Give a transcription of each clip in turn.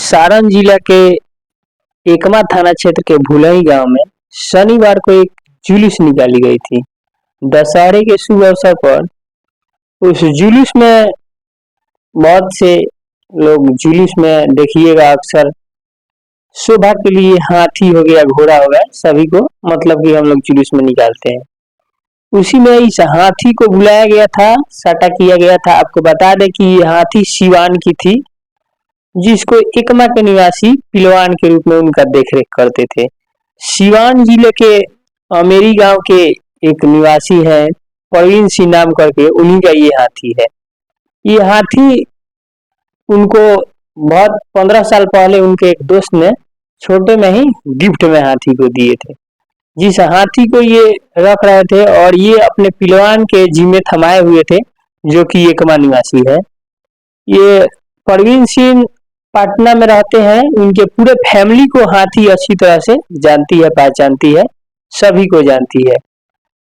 सारण जिला के एकमा थाना क्षेत्र के भुलई गांव में शनिवार को एक जुलूस निकाली गई थी। दशहरे के शुभ अवसर पर उस जुलूस में बहुत से लोग जुलूस में देखिएगा अक्सर शोभा के लिए हाथी हो गया, घोड़ा हो गया, सभी को मतलब कि हम लोग जुलूस में निकालते हैं। उसी में इस हाथी को बुलाया गया था, साटा किया गया था। आपको बता दें कि ये हाथी सिवान की थी, जिसको एकमा के निवासी पिलवान के रूप में उनका देखरेख करते थे। सिवान जिले के अमेरी गांव के एक निवासी है, प्रवीण सिंह नाम करके, उन्हीं का ये हाथी है। ये हाथी उनको बहुत 15 साल पहले उनके एक दोस्त ने छोटे में ही गिफ्ट में हाथी को दिए थे। जिस हाथी को ये रख रहे थे और ये अपने पिलवान के जिम्मे थमाए हुए थे, जो कि एकमा निवासी है। ये प्रवीण सिंह पटना में रहते हैं। उनके पूरे फैमिली को हाथी अच्छी तरह से जानती है, पहचानती है, सभी को जानती है।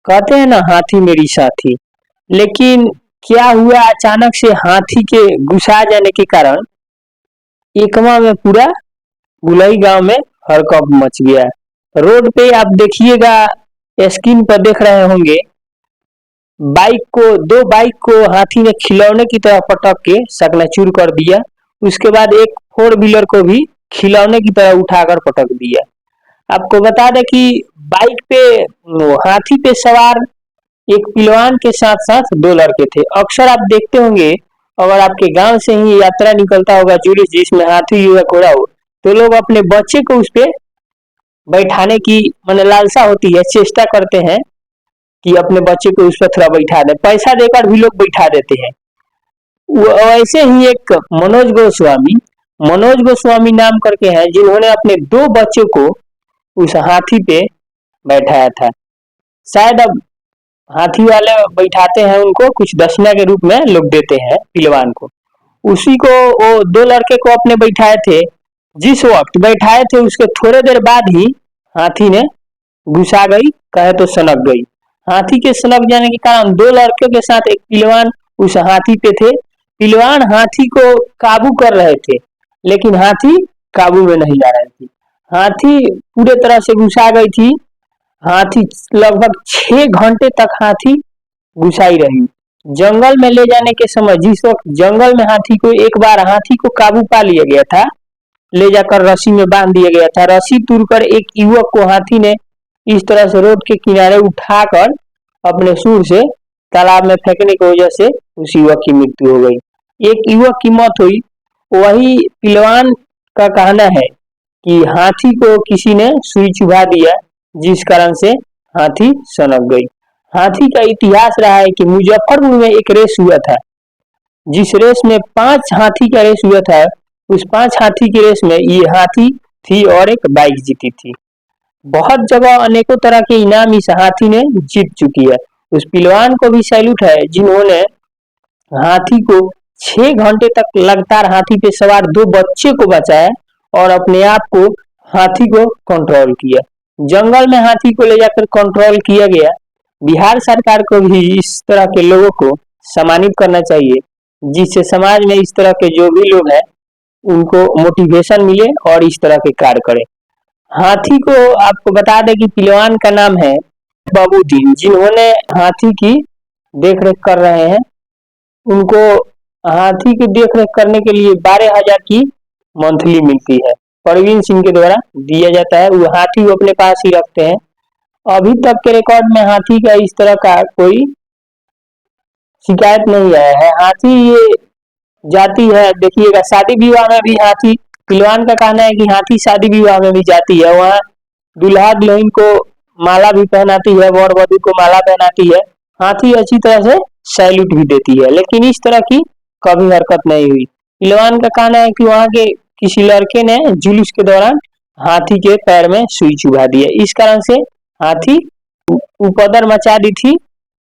कहते हैं ना, हाथी मेरी साथी। लेकिन क्या हुआ, अचानक से हाथी के घुसा जाने के कारण एकमा में पूरा भुलई गांव में हड़कंप मच गया। रोड पे आप देखिएगा, स्क्रीन पर देख रहे होंगे, दो बाइक को हाथी ने खिलौने की तरह पटक के चकनाचूर कर दिया। उसके बाद एक 4 व्हीलर को भी खिलौने की तरह उठाकर पटक दिया। आपको बता दें कि बाइक पे हाथी पे सवार एक पिलवान के साथ साथ 2 लड़के थे। अक्सर आप देखते होंगे, अगर आपके गांव से ही यात्रा निकलता होगा जुलूस जिसमें हाथी या घोड़ा हो, तो लोग अपने बच्चे को उस पे बैठाने की लालसा होती है, चेष्टा करते हैं कि अपने बच्चे को उस पर थोड़ा बैठा दे, पैसा देकर भी लोग बैठा देते हैं। वैसे ही एक मनोज गोस्वामी नाम करके हैं, जिन्होंने अपने 2 बच्चों को उस हाथी पे बैठाया था। शायद अब हाथी वाले बैठाते हैं, उनको कुछ दक्षिणा के रूप में लोग देते हैं पिलवान को। उसी को वो 2 लड़के को अपने बैठाए थे। जिस वक्त बैठाए थे उसके थोड़े देर बाद ही हाथी ने घुसा गई, कहे तो सनक गई। हाथी के सनक जाने के कारण 2 लड़के के साथ एक पिलवान उस हाथी पे थे। पिलवान हाथी को काबू कर रहे थे, लेकिन हाथी काबू में नहीं आ रही थी। हाथी पूरे तरह से घुसा गई थी। हाथी लगभग 6 घंटे तक हाथी घुसाई रही। जंगल में ले जाने के समय, जिस वक्त जंगल में हाथी को एक बार हाथी को काबू पा लिया गया था, ले जाकर रस्सी में बांध दिया गया था। रस्सी तोड़कर एक युवक को हाथी ने इस तरह से रोड के किनारे उठाकर अपने सूंड से तालाब में फेंकने की वजह से उस युवक की मृत्यु हो गई। एक युवक की मौत हुई। वही पिलवान का कहना है कि हाथी को किसी ने सुई चुभा दिया, जिस कारण से हाथी सनक गई। हाथी का इतिहास रहा है कि मुजफ्फरपुर में एक रेस हुआ था, जिस रेस में 5 हाथी का रेस हुआ था। उस 5 हाथी की रेस में ये हाथी थी और एक बाइक जीती थी। बहुत जगह अनेकों तरह के इनाम इस हाथी ने जीत चुकी है। उस पिलवान को भी सैल्यूट है, जिन्होंने हाथी को 6 घंटे तक लगातार हाथी पे सवार 2 बच्चे को बचाया और अपने आप को हाथी को कंट्रोल किया। जंगल में हाथी को ले जाकर कंट्रोल किया गया। बिहार सरकार को भी इस तरह के लोगों को सम्मानित करना चाहिए, जिससे समाज में इस तरह के जो भी लोग हैं उनको मोटिवेशन मिले और इस तरह के कार्य करें। हाथी को आपको बता दें कि पिलवान का नाम है बाबूदीन, जिन्होंने हाथी की देखरेख कर रहे हैं। उनको हाथी की देखरेख करने के लिए 12,000 की मंथली मिलती है, प्रवीण सिंह के द्वारा दिया जाता है। वो हाथी वो अपने पास ही रखते हैं। अभी तक के रिकॉर्ड में हाथी का इस तरह का कोई शिकायत नहीं आया है। हाथी ये जाती है, देखिएगा शादी विवाह में भी हाथी, पिलवान का कहना है कि हाथी शादी विवाह में भी जाती है। वहाँ दूल्हा दुल्हन को माला भी पहनाती है, वर वधू को माला पहनाती है। हाथी अच्छी तरह से सैल्यूट भी देती है, लेकिन इस तरह की कभी हरकत नहीं हुई। पिलवान का कहना है कि वहाँ के किसी लड़के ने जुलूस के दौरान हाथी के पैर में सुई चुभा दी है, इस कारण से हाथी उपद्रव मचा दी थी